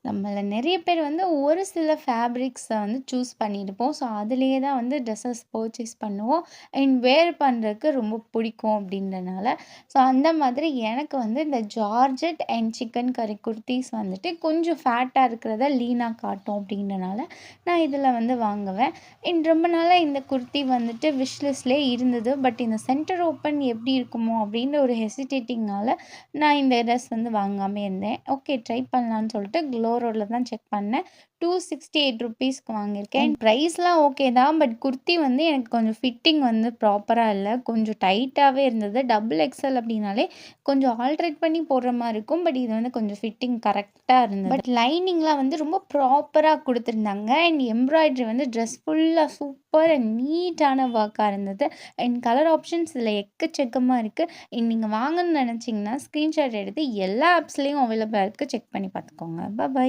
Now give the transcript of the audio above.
நம்மள நெறைய பேர் வந்து ஒரு சில ஃபேப்ரிக்ஸ வந்து சூஸ் பண்ணியிருப்போம். ஸோ, அதிலேயே தான் வந்து ட்ரெஸ்ஸஸ் பர்ச்சேஸ் பண்ணுவோம். அண்ட் வேர் பண்றதுக்கு ரொம்ப பிடிக்கும் அப்படின்றனால. ஸோ, அந்த மாதிரி எனக்கு வந்து இந்த georgette and chikankari kurtis வந்துட்டு கொஞ்சம் ஃபேட்டா இருக்கிறத லீனா காட்டும் அப்படின்றனால, நான் இதில வந்து வாங்குவேன். அண்ட் ரொம்ப நாளா இந்த குர்தி வந்துட்டு விஷ் லிஸ்ட்லயே இருந்தது. பட் இந்த சென்டர் ஓப்பன் எப்படி இருக்குமோ அப்படின்ற ஒரு ஹெசிடேட்டிங்னால நான் இந்த ட்ரெஸ் வந்து வாங்காமயே இருந்தேன். ஓகே ட்ரை பண்ணலான்னு சொல்லிட்டு க்ளோரோட்ல தான் செக் பண்ணேன். ₹268க்கு வாங்கியிருக்கேன். ப்ரைஸ்லாம் ஓகே தான். பட் குர்த்தி வந்து எனக்கு கொஞ்சம் ஃபிட்டிங் வந்து ப்ராப்பரா இல்ல. கொஞ்சம் டைட்டாவே இருந்தது. டபுள் எக்ஸ்எல் அப்படின்னாலே கொஞ்சம் ஆல்ட்ரேட் பண்ணி போடுற மாரி இருக்கும். பட் இது வந்து கொஞ்சம் ஃபிட்டிங் கரெக்ட்டா இருந்தது. பட் லைனிங்லாம் வந்து ரொம்ப ப்ராப்பரா குடுத்துருந்தாங்க. அண்ட் எம்ப்ராய்டரி வந்து ட்ரெஸ் ஃபுல்லா சூப்பர் அண்ட் நீட்டான ஒர்க்கா இருந்தது. அண்ட் கலர் ஆப்ஷன்ஸ் இதில எக்கச்சக்கமா இருக்கு. நீங்க வாங்கணும்னு நெனச்சீங்கன்னா, ஸ்க்ரீன்ஷாட் எடுத்து எல்லா ஆப்ஸ்லயும் அவைலபிளா இருக்கு. செக் பண்ணி பார்த்துக்கோங்க. பாய்.